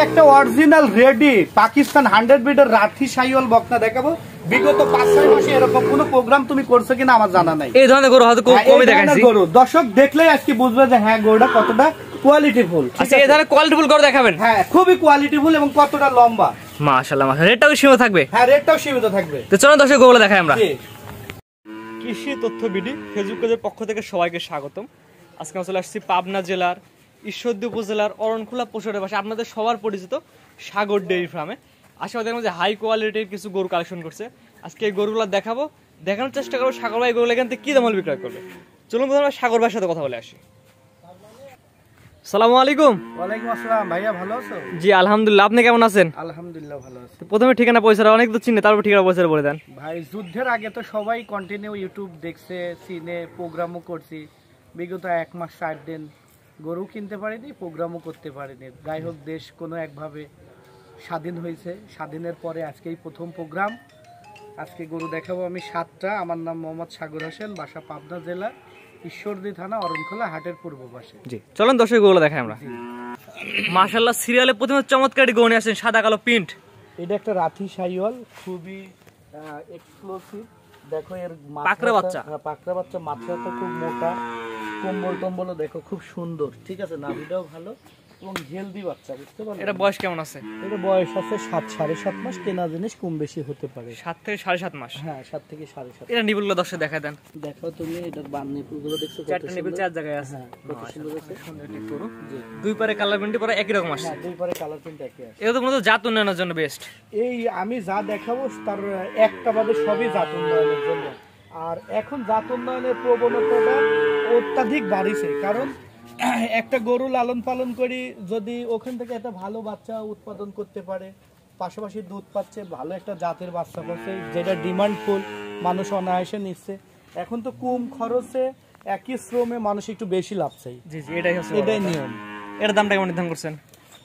একটা original ready Pakistan 100 বিটের রাঠি শাইওয়াল বকনা দেখাবো। বিগত 5-6 মাসে এরকম কোনো প্রোগ্রাম তুমি করছো কিনা আমার জানা নাই। এই ধরনের গরু হয়তো কমই দেখাইছি। গরু দর্শক দেখলেই আজকে বুঝবে যে হ্যাঁ গরুটা কতটা কোয়ালিটিফুল। আচ্ছা এই ধরনের কোয়ালিটিফুল গরু দেখাবেন? হ্যাঁ খুবই কোয়ালিটিফুল এবং কতটা লম্বা। মাশাআল্লাহ মাশাআল্লাহ। রেটটাও সীমিত থাকবে? হ্যাঁ রেটটাও সীমিত থাকবে। তো চলুন দর্শক গরুগুলো দেখাই আমরা। কৃষি তথ্য বিডি ফেসবুক পেজের পক্ষ থেকে সবাইকে স্বাগতম। আজকে আমরা চলে আসছি পাবনা জেলার ঈশ্বরদী উপজেলার অরণখোলা পশুহাটের পাশে আপনাদের সবার পরিচিত সাগর ডেইরি ফার্মে। আশেপাশের মধ্যে হাই কোয়ালিটির কিছু গরু কালেকশন করছে। আজকে এই গরুগুলো দেখাবো, দেখানোর চেষ্টা করবো সাগর ভাই গরুগুলো এখান থেকে কি দাম বিক্রয় করবে। চলুন প্রথমে সাগর ভাইয়ের সাথে কথা বলে আসি। আসসালামু আলাইকুম। ওয়ালাইকুম আসসালাম। ভাইয়া ভালো আছো? জি আলহামদুলিল্লাহ, আপনি কেমন আছেন? আলহামদুলিল্লাহ ভালো আছি। প্রথমে ঠিকানা পয়সা অনেক তো চিনে, তারপর ঠিকানা পয়সা বলে দেন। ভাই যুদ্ধের আগে তো সবাই কন্টিনিউ ইউটিউব দেখছে, সিনে প্রোগ্রামও করছি। বিগত 1 মাস 4 দিন গরু কিনতে পারিনি, প্রোগ্রামও করতে পারিনি। যাই হোক দেশ কোনো একভাবে স্বাধীন হয়েছে। স্বাধীনের পরে আজকেই প্রথম প্রোগ্রাম। আজকে গরু দেখাবো আমি 7টা। আমার নাম মোহাম্মদ সাগর হোসেন, বাসা পাবনা জেলা ঈশ্বরদী থানা অরণখোলা হাটের পূর্ব পাশে। জি চলুন দর্শক গরুগুলো দেখাই আমরা। মাশাআল্লাহ সিরিয়ালে প্রথমে চমৎকার গরু নিয়ে আসেন, সাদা কালো প্রিন্ট। এটা একটা রাঠি শাইওয়াল, খুবই এক্সক্লুসিভ। দেখো এর পাকড়া বাচ্চা, পাকড়া বাচ্চা, মাথাটা খুব মোটা, কম্বল টম্বলও দেখো খুব সুন্দর, ঠিক আছে, নাভিটাও ভালো এবং হেলদি বাচ্চা, বুঝতে পারলে। এটা বয়স কেমন আছে? এটা বয়স আছে 7-7.5 মাস। কেনা জিনিস কম বেশি হতে পারে। 7 থেকে 7.5 মাস। হ্যাঁ 7 থেকে 7.5। এটা নিপুলগুলো দর্শক দেখায় দেন। দেখো তুমি এটার বান নিপুলগুলো দেখছো, চারটা নিপুল 4 জায়গায় আছে। হ্যাঁ কত সুন্দর আছে, সুন্দর একটা গরু। জি দুই পারে কালার প্রিন্ট পরে একই রকম আসছে। হ্যাঁ দুই পারে কালার প্রিন্ট একই আছে। এটা তো মূলত জাত উন্নয়নের জন্য বেস্ট। এই আমি যা দেখাবো তার একটা বাদে সবই জাত উন্নয়নের জন্য। আর এখন জাত উন্নয়নের প্রবণতাটা অত্যাধিক বাড়িছে, কারণ একটা গরু লালন পালন করি, যদি ওখান থেকে একটা ভালো বাচ্চা উৎপাদন করতে পারে, পাশাপাশি দুধ পাচ্ছে, ভালো একটা জাতের বাচ্চা পাচ্ছে, যেটা ডিমান্ড ফুল, মানুষ অনায়াসে নিচ্ছে। এখন তো কম খরচে একই শ্রমে মানুষ একটু বেশি লাভ চাই। জি জি এটাই হচ্ছে, এটাই নিয়ম। এটার দামটা কেমন নির্ধারণ করছেন?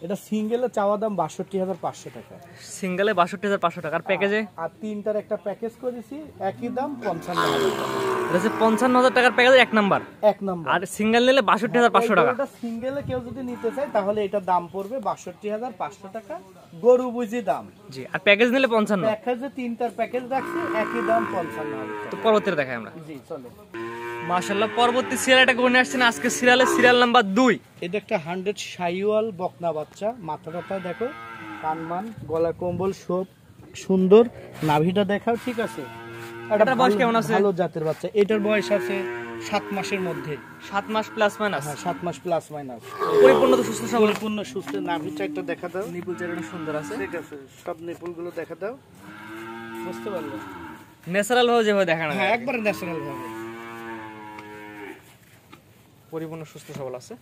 এটা সিঙ্গেলে চাওয়া দাম 62,500 টাকা। সিঙ্গেলে 62,500 টাকা। আর প্যাকেজে? আর তিনটার একটা প্যাকেজ করেছি, একই দাম 55,000 টাকা। এটা হচ্ছে 55,000 টাকার প্যাকেজে এক নাম্বার। এক নাম্বার। আর সিঙ্গেল নিলে 62,500 টাকা। এটা সিঙ্গেলে কেউ যদি নিতে চায় তাহলে এটা দাম পড়বে 62,500 টাকা, গরু বুঝি দাম। জি আর প্যাকেজ নিলে 55। প্যাকেজে তিনটার প্যাকেজ রাখছি, একই দাম 55,000। তো পরবর্তীতে দেখাই আমরা। জি চলো। মাশাআল্লাহ পরবর্তী সিরিয়াল একটা গরু নিয়ে আসছেন আজকে, সিরিয়াল নাম্বার 2। এটা একটা 100 শাইওয়াল বকনা বাচ্চা। মাথাটা দেখো, কানমান, গলা কম্বল সব সুন্দর, নাভিটা দেখাও, ঠিক আছে। এটার বয়স কেমন আছে? ভালো জাতের বাচ্চা। এটার বয়স আছে 7 মাসের মধ্যে। 7 মাস প্লাস মাইনাস? হ্যাঁ 7 মাস প্লাস মাইনাস। পরিপূর্ণ তো সুস্থ সবল? পরিপূর্ণ সুস্থ। নাভিটা একটা দেখা দাও, নিপুল চারটা সুন্দর আছে, ঠিক আছে, সব নিপুল গুলো দেখা দাও, বুঝতে পারলে। ন্যাচারাল ভাবে যেভাবে দেখানো, হ্যাঁ একবারে ন্যাচারাল ভাবে, পরিপূর্ণ সুস্থ সবল আছে।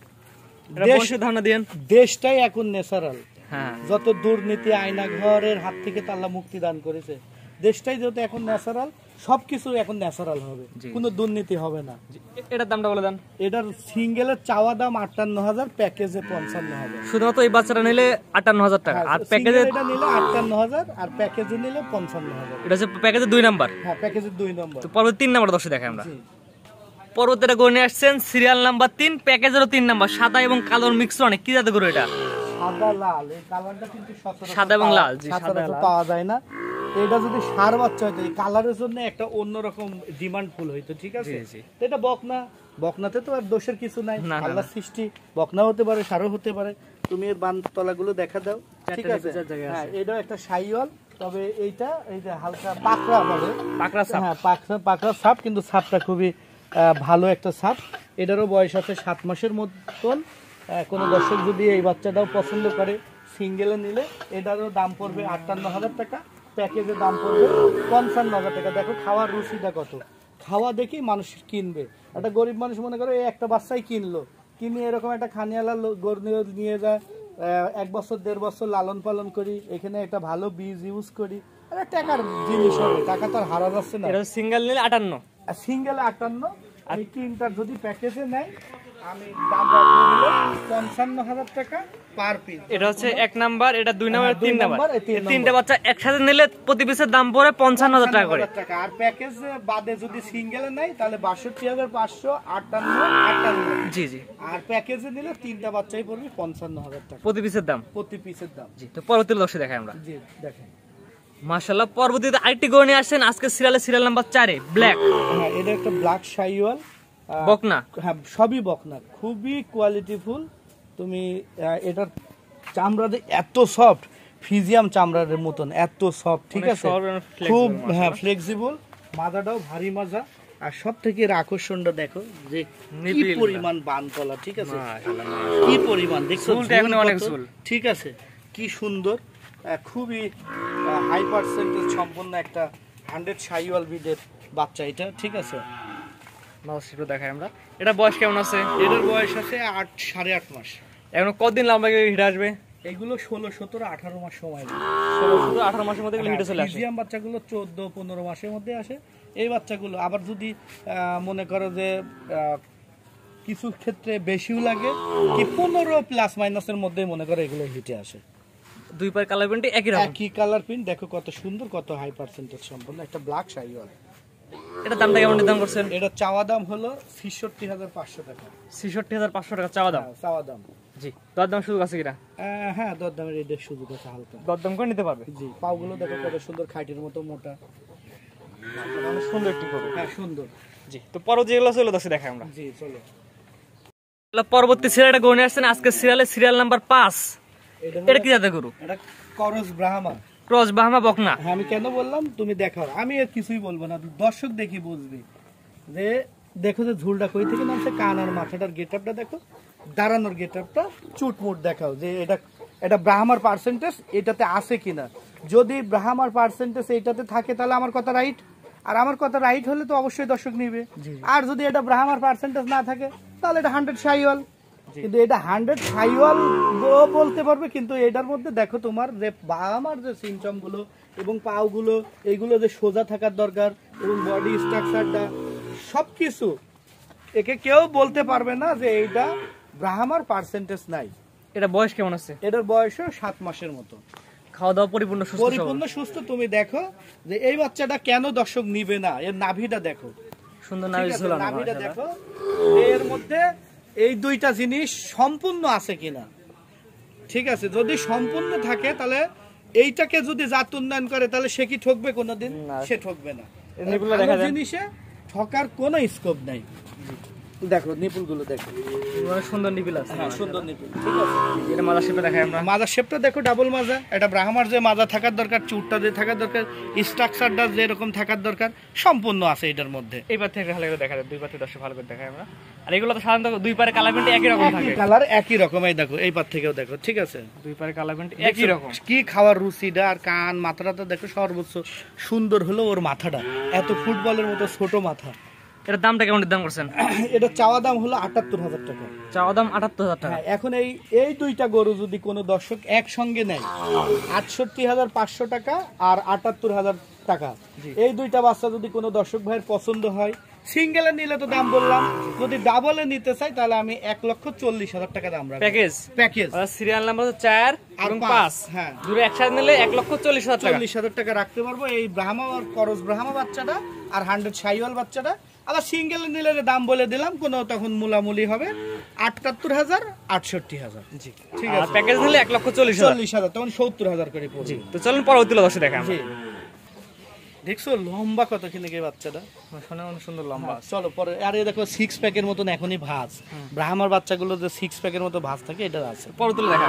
এটা বয়সের ধারণা দেন। দেশটাই এখন ন্যাচারাল। হ্যাঁ যত দুর্নীতি, আয়না ঘরের হাত থেকে আল্লাহ মুক্তি দান করেছে, দেশটাই যেহেতু এখন ন্যাচারাল, সবকিছু এখন ন্যাচারাল হবে, কোনো দুর্নীতি হবে না। এটার দামটা বলে দেন। এটার সিঙ্গেলের চাওয়া দাম 58,000, প্যাকেজে 55,000। শুধুমাত্র এই বাচ্চাটা নিলে 58,000 টাকা। আর প্যাকেজে এটা নিলে 58,000, আর প্যাকেজে নিলে 55,000। এটা হচ্ছে প্যাকেজে 2 নাম্বার। হ্যাঁ প্যাকেজে 2 নম্বর। তো পরবর্তী 3 নাম্বার দর্শক দেখাই আমরা। পরবর্তীটা গরু নিয়ে আসছেন সিরিয়াল নাম্বার 3, প্যাকেজেরও 3 নাম্বার, সাদা এবং কালোর মিশ্রণে। কি জাতের গরু এটা? সাদা লাল। এই কালারটা কিন্তু সাদা এবং লাল, জি সাদা লাল পাওয়া যায় না। এটা যদি সার বাচ্চা হতো, এই কালারের জন্য একটা অন্যরকম ডিমান্ড ফুল হইতো, ঠিক আছে। এটা বকনা, বকনাতে তো আর দোষের কিছু নাই, আল্লাহর সৃষ্টি। বকনা হতে পারে, সারও হতে পারে। তুমি এর বান তলাগুলো দেখা দাও, ঠিক আছে। হ্যাঁ এটাও একটা শাইওয়াল, তবে এইটা এই যে হালকা পাকড়া বলে, পাকড়া সাপ। হ্যাঁ পাকড়া সাপ, কিন্তু সাপটা খুবই ভালো একটা সাপ। এটারও বয়স আছে 7 মাসের মতন। কোনো দর্শক যদি এই বাচ্চাটাও পছন্দ করে, সিঙ্গেলে নিলে এটারও দাম পড়বে 58,000 টাকা, প্যাকেজে দাম পড়বে 55,000 টাকা। দেখো খাওয়ার রুচিটা কত, খাওয়া দেখি মানুষ কিনবে। একটা গরিব মানুষ মনে করে এই একটা বাচ্চাই কিনলো, কিনে এরকম একটা খানিয়ালা গরু নিয়ে যায়, 1 বছর 1.5 বছর লালন পালন করি, এখানে একটা ভালো বীজ ইউজ করি, টাকার জিনিস হবে, টাকা তো আর হারা যাচ্ছে না। সিঙ্গেল নিলে 58, সিঙ্গেলে 58। আর তিনটার যদি প্যাকেজে নেয় আমি দাম রাখবো হলো 55,000 টাকা পার পিস। এটা হচ্ছে 1 নাম্বার, এটা 2 নাম্বার, 3 নাম্বার। এই তিনটা বাচ্চা একসাথে নিলে প্রতি পিসের দাম পড়ে 55,000 টাকা করে। আর প্যাকেজ বাদে যদি সিঙ্গেলে নেয় তাহলে 62,558 জি জি। আর প্যাকেজে নিলে তিনটা বাচ্চাই পড়বে 55,000 টাকা প্রতি পিসের দাম। প্রতি পিসের দাম। জি, তো পরবর্তী দর্শক দেখাই আমরা। জি দেখেন মাশাআল্লাহ, পরবর্তীতে আরেকটি গরু নিয়ে আসছেন আজকে সিরিয়াল নাম্বার 4 এ ব্ল্যাক। হ্যাঁ, এটা একটা ব্ল্যাক শাইওয়াল বকনা। হ্যাঁ, সবই বকনা, খুবই কোয়ালিটিফুল। তুমি এটার চামড়াতে এত সফট, ফিজিয়াম চামড়ার মতন এত সফট, ঠিক আছে, খুব হ্যাঁ ফ্লেক্সিবল। মাজাটাও ভারী মাজা। আর সব থেকে এর আকর্ষণটা দেখো যে কি পরিমাণ বানতলা, ঠিক আছে, কি পরিমাণ দেখছো, ঠিক আছে, কি সুন্দর, খুবই হাই পার্সেন্টেজ সম্পন্ন একটা 100 শাইওয়াল ব্রিডের বাচ্চা এটা, ঠিক আছে। দেখাই আমরা। এটা বয়স কেমন আছে? এটার বয়স আছে 8.5 মাস। এখন কতদিন লম্বা হিট আসবে? এগুলো 16, 17, 18 মাস সময় লাগে। 16, 17, 18 মাসের মধ্যে এগুলো হিটে চলে আসে। ফিজিয়াম বাচ্চাগুলো 14, 15 মাসের মধ্যে আসে। এই বাচ্চাগুলো আবার যদি মনে করো যে কিছু ক্ষেত্রে বেশিও লাগে, কি 15 প্লাস মাইনাসের মধ্যে মনে করো এগুলো হিটে আসে। দুই পায়ের কালার প্রিন্ট একই রকম, একই কালার প্রিন্ট, দেখো কত সুন্দর, কত হাই পার্সেন্টেজ সম্পন্ন একটা ব্ল্যাক শাইওয়াল। এটা দামটা কেমন নির্ধারণ করছেন? এটা চাওয়া দাম হলো 66,500 টাকা। 66,500 টাকা চাওয়া দাম? চাওয়া দাম। জি, দরদাম সুযোগ আছে কিনা? হ্যাঁ, দরদামের এদের সুযোগ আছে হালকা, দরদাম করে নিতে পারবে। জি, পাগুলো দেখো কত সুন্দর, খাইটের মতো মোটা, অনেক সুন্দর একটি গরু। হ্যাঁ সুন্দর। জি, তো পরবর্তী যেগুলো চলে দর্শক দেখাই আমরা। জি চলো। পরবর্তী সিরিয়ালটা গরু নিয়ে আসছেন আজকে সিরিয়াল নাম্বার 5। এটা কি জাতের গরু? এটা করস ব্রাহ্মা, ক্রস ব্রাহ্মা বকনা। হ্যাঁ, আমি কেন বললাম তুমি দেখাও, আমি আর কিছুই বলবো না, দর্শক দেখি বুঝবি যে দেখো যে ঝুলটা কই থেকে নামছে, কান আর মাথাটার গেটআপটা দেখো, দাঁড়ানোর গেটআপটা, চুটমুট দেখাও যে এটা ব্রাহ্মার পার্সেন্টেজ এটাতে আছে কিনা। যদি ব্রাহ্মার পার্সেন্টেজ এটাতে থাকে তাহলে আমার কথা রাইট, আর আমার কথা রাইট হলে তো অবশ্যই দর্শক নিবে। আর যদি এটা ব্রাহ্মার পার্সেন্টেজ না থাকে তাহলে এটা 100 শাইওয়াল। কিন্তু এটা 100 শাইওয়াল বলতে পারবে, কিন্তু এটার মধ্যে দেখো তোমার যে আমার যে সিমটম গুলো এবং পাও গুলো, এইগুলো যে সোজা থাকার দরকার, এবং বডি স্ট্রাকচারটা সবকিছু, একে কেউ বলতে পারবে না যে এইটা ব্রাহ্মার পার্সেন্টেজ নাই। এটা বয়স কেমন আছে? এটার বয়স 7 মাসের মতো। খাওয়া দাওয়া পরিপূর্ণ সুস্থ। তুমি দেখো যে এই বাচ্চাটা কেন দর্শক নিবে না, এর নাভিটা দেখো, সুন্দর নাভিটা দেখো, এর মধ্যে এই দুইটা জিনিস সম্পূর্ণ আছে কিনা, ঠিক আছে। যদি সম্পূর্ণ থাকে তাহলে এইটাকে যদি জাত উন্নয়ন করে তাহলে সে কি ঠকবে কোনোদিন? সে ঠকবে না। জিনিসে ঠকার কোনো স্কোপ নাই। দেখো নিপুলগুলো দেখো, সুন্দর নিপুল আছে। হ্যাঁ সুন্দর নিপুল, ঠিক আছে। এটা মাজা শেপটা দেখাই আমরা। মাজা শেপটা দেখো ডাবল মাজা। এটা ব্রাহ্মার যে মাজা থাকার দরকার, চুটটা যে থাকার দরকার, স্ট্রাকচারটা যে এরকম থাকার দরকার, সম্পূর্ণ আছে এটার মধ্যে। এইবার থেকে ভালো করে দেখা যায়, দুই পাতে দর্শক ভালো করে দেখাই আমরা। আর এগুলো তো সাধারণত দুই পারে কালার প্রিন্ট একই রকম থাকে, কালার একই রকম। এই দেখো এই পার থেকেও দেখো, ঠিক আছে, দুই পারে কালার প্রিন্ট একই রকম। কি খাওয়ার রুচিটা আর কান মাথাটা দেখো, সর্বোচ্চ সুন্দর হলো ওর মাথাটা, এত ফুটবলের মতো ছোট মাথা। এটার দামটা কেমন দাম করছেন? এটা চাওয়া দাম হলো 78,000 টাকা। চাওয়া দাম 78,000 টাকা। এখন এই দুইটা গরু যদি কোনো দর্শক একসঙ্গে নেয়, 68,500 টাকা আর 78,000 টাকা, এই দুইটা বাচ্চা যদি কোনো দর্শক ভাইয়ের পছন্দ হয়, সিঙ্গেলে নিলে তো দাম বললাম, যদি ডাবলে নিতে চাই তাহলে আমি 1,40,000 টাকা দাম রাখবো। প্যাকেজ সিরিয়াল নাম্বার 4 এবং 5, হ্যাঁ, দুটো একসাথে নিলে 1,40,000 টাকা রাখতে পারবো। এই ব্রাহ্মা আর করস ব্রাহ্মা বাচ্চাটা আর 100 শাইওয়াল বাচ্চাটা। আবার সিঙ্গেল নিলে দাম বলে দিলাম, কোনো তখন মূলামূলি হবে 78,000, 68,000। জি ঠিক আছে। প্যাকেজ নিলে 1,40,000, তখন 70,000 করে পড়বে। তো চলুন পরবর্তী দর্শক দেখাই আমরা। দেখছো লম্বা কতখানি কে বাচ্চাটা, অনেক সুন্দর লম্বা। চলো পরে। আর এই দেখো 6 প্যাকের মতন এখনই ভাঁজ, ব্রাহ্মার বাচ্চাগুলো যে 6 প্যাকের মতো ভাঁজ থাকে এটা আছে। পরবর্তী দেখা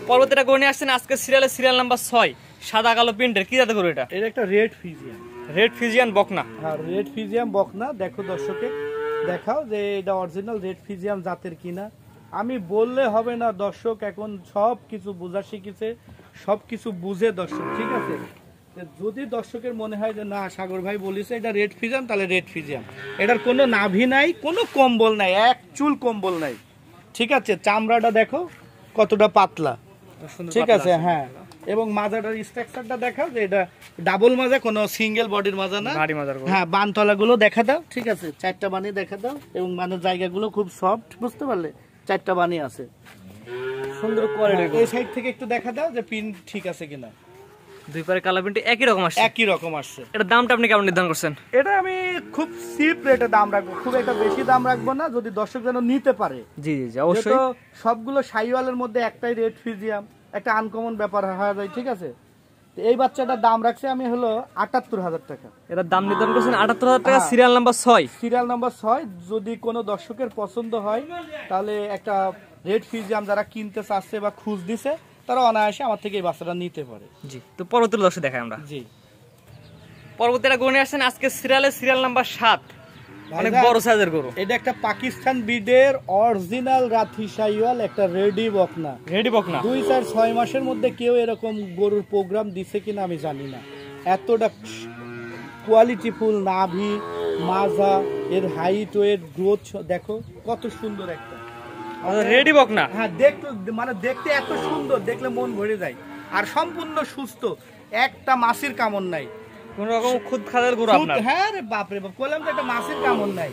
পরবর্তীটা গণে আসছেন আজকে সিরিয়াল নাম্বার 6, সাদা কালো প্রিন্টের। কি জাতের গরু এটা? এটা একটা রেড ফিজিয়ান বকনা। হ্যাঁ, রেড ফিজিয়ান বকনা। দেখো দর্শকে দেখাও যে এটা অরিজিনাল রেড ফিজিয়ান জাতের কিনা। আমি বললে হবে না, দর্শক এখন সব কিছু বোঝা শিখেছে, সব কিছু বুঝে দর্শক, ঠিক আছে। যদি দর্শকের মনে হয় যে না সাগর ভাই বলিছে এটা রেড ফিজিয়ান, তাহলে রেড ফিজিয়ান। এটার কোনো নাভি নাই, কোনো কম্বল নাই, এক চুল কম্বল নাই, ঠিক আছে। চামড়াটা দেখো কতটা পাতলা, ঠিক আছে। হ্যাঁ, এবং মাজাটার স্ট্রাকচারটা দেখাও যে এটা ডাবল মাজা, কোনো সিঙ্গেল বডির মাজা না। হ্যাঁ, বানতলা গুলো দেখা দাও, ঠিক আছে, 4টা বানি দেখা দাও, এবং মানে জায়গাগুলো খুব সফট, বুঝতে পারলে, 4টা বানি আছে, সুন্দর কোয়ালিটি। এই সাইড থেকে একটু দেখা দাও যে পিন ঠিক আছে কিনা। দুই পারে কালার প্রিন্ট একই রকম আসছে, একই রকম আসছে। এটার দামটা আপনি কেমন নির্ধারণ করছেন? এটা আমি খুব চিপ রেটে দাম রাখবো, খুব একটা বেশি দাম রাখবো না, যদি দর্শক যেন নিতে পারে। জি জি জি, অবশ্যই। সবগুলো শাইওয়ালের মধ্যে একটাই রেড ফ্রিজিয়াম, একটা আনকমন ব্যাপার হয়ে যায়, ঠিক আছে। এই বাচ্চাটার দাম রাখছে আমি হলো 78,000 টাকা। এটার দাম নির্ধারণ করছেন 78,000 টাকা, সিরিয়াল নাম্বার 6। Serial number 6। যদি কোনো দর্শকের পছন্দ হয় তাহলে একটা রেড ফ্রিজিয়াম যারা কিনতে চাচ্ছে বা খুঁজ দিছে তারা অনায়াসে আমার থেকে এই বাচ্চাটা নিতে পারে। জি, তো পরবর্তী দর্শক দেখাই আমরা। জি, পরবর্তীটা গরু নিয়ে আসছেন আজকে সিরিয়াল নাম্বার 7, অনেক বড় সাইজের গরু। এটা একটা পাকিস্তান ব্রিডের অরিজিনাল রাথি শাইওয়াল, একটা রেডি বকনা। 2-4-6 মাসের মধ্যে কেউ এরকম গরুর প্রোগ্রাম দিছে কিনা আমি জানি না। এতটা কোয়ালিটিফুল নাভি, মাজা, এর হাইট, ওয়েট, গ্রোথ দেখো কত সুন্দর একটা রেডি বকনা। হ্যাঁ, মানে দেখতে এত সুন্দর, দেখলে মন ভরে যায়। আর সম্পূর্ণ সুস্থ, একটা মাছির কামড় নাই, কোন রকম খুদ খাদের গরু আপনার। হ্যাঁ রে বাপ রে বাপ, বললাম তো একটা মাছের কামড় নাই,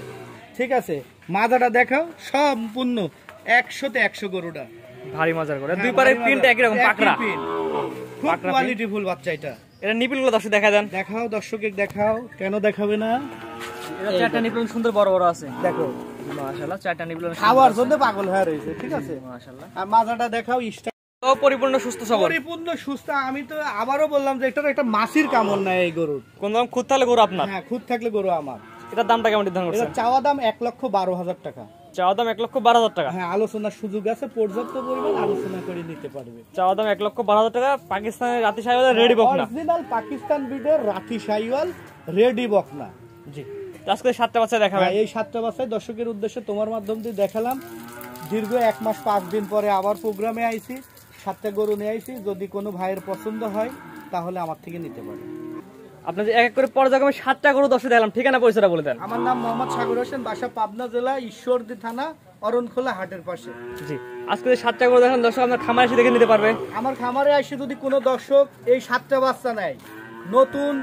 ঠিক আছে। মাজাটা দেখাও, সম্পূর্ণ 100-তে 100 গরুটা, ভারী মজার করে। দুই পারে প্রিন্ট একই রকম, পাকড়া, খুব কোয়ালিটিফুল বাচ্চা। এটা নিপিলগুলো দর্শক দেখা দেন, দেখাও, দর্শকে দেখাও, কেন দেখাবে না। এটা 4টা নিপিল সুন্দর বড় বড় আছে, দেখো মাশাআল্লাহ, 4টা নিপিল খাওয়ার জন্য পাগল হয়ে রয়েছে, ঠিক আছে। মাশাআল্লাহ। আর মাজাটা দেখাও, পরিপূর্ণ সুস্থ সবল, পরিপূর্ণ সুস্থ। আমি তো আবারও বললাম যে এটার একটা মাছির কামড় নাই এই গরুর। কোন দাম খুদ থাকলে গরু আপনার? হ্যাঁ, খুদ থাকলে গরু আমার। এটার দামটা কেমন নির্ধারণ করছেন? এটা চাওয়া দাম 1,12,000 টাকা। চাওয়া দাম 1,12,000 টাকা। হ্যাঁ, আলোচনার সুযোগ আছে, পর্যাপ্ত পরিমাণ আলোচনা করে নিতে পারবে। চাওয়া দাম 1,12,000 টাকা। পাকিস্তানের রাতি শাইওয়াল রেডি বকনা, অরিজিনাল পাকিস্তান ব্রিডের রাথি শাইওয়াল রেডি বকনা। জি, আজকে 7টা বাচ্চা দেখাবেন। এই 7টা বাচ্চায় দর্শকের উদ্দেশ্যে তোমার মাধ্যম দিয়ে দেখালাম। দীর্ঘ 1 মাস 5 দিন পরে আবার প্রোগ্রামে আইছি, 7টা গরু নিয়ে আইছি। যদি কোনো ভাইয়ের পছন্দ হয় তাহলে আমার থেকে নিতে পারে। আপনাদের এক এক করে পর্যায়ক্রমে 7টা গরু দর্শক দেখলাম, ঠিকানা পরিচয়টা বলে দেন। আমার নাম মোহাম্মদ সাগর হোসেন, বাসা পাবনা জেলা ঈশ্বরদী থানা, অরণখোলা হাটের পাশে। জি, আজকে 7টা গরু দেখেন দর্শক, আপনার খামারে এসে দেখে নিতে পারবে। আমার খামারে এসে যদি কোনো দর্শক এই 7টা বাচ্চা নেয় নতুন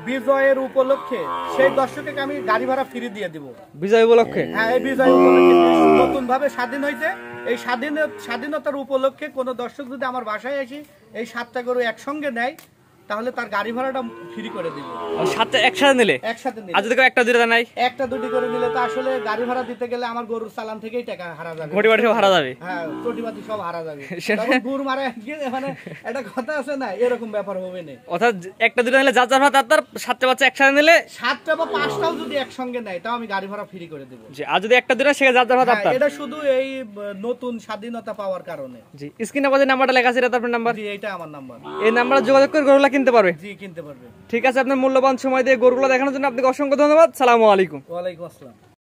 বিজয়ের উপলক্ষে, সেই দর্শককে আমি গাড়ি ভাড়া ফ্রি দিয়ে দিব। বিজয় উপলক্ষে? হ্যাঁ, এই বিজয় উপলক্ষে, নতুন ভাবে স্বাধীন হয়েছে, এই স্বাধীনতার উপলক্ষে কোনো দর্শক যদি আমার বাসায় এসে এই 7টা গরু একসঙ্গে নেয় তাহলে তার গাড়ি ভাড়াটা ফ্রি করে দিব। 7টা একসাথে নিলে? একসাথে নিলে। আর যদি একটা দুইটা নাই? একটা দুটি করে নিলে তো আসলে গাড়ি ভাড়া দিতে গেলে আমার গরুর চালান থেকেই টাকা হারা যাবে, ঘটি বাটি সব হারা যাবে। হ্যাঁ, চটিবাতি সব হারা যাবে। তখন গুড় মারা গেলে মানে একটা কথা আছে না, এরকম ব্যাপার হবে না। অর্থাৎ একটা দুইটা নিলে যার যার ভাড়া তার, 7টা বাচ্চা একসাথে নিলে 7টা বা 5টাও যদি একসঙ্গে নেয় তাও আমি গাড়ি ভাড়া ফ্রি করে দেব। জি, আর যদি একটা দুইটা সেটা যার যার ভাড়া তার। এটা শুধু এই নতুন স্বাধীনতা পাওয়ার কারণে। জি, স্ক্রিনে বাজে নাম্বারটা লেখা আছে, এটা আপনার নাম্বার? জি, এটা আমার নাম্বার। এই নাম্বারে যোগাযোগ করে গরুগুলো কিনতে পারবে? জি, কিনতে পারবে। ঠিক আছে, আপনার মূল্যবান সময় দিয়ে গরুগুলো দেখানোর জন্য আপনাকে অসংখ্য ধন্যবাদ। সালামু আলাইকুম। ওয়ালাইকুম আসসালাম।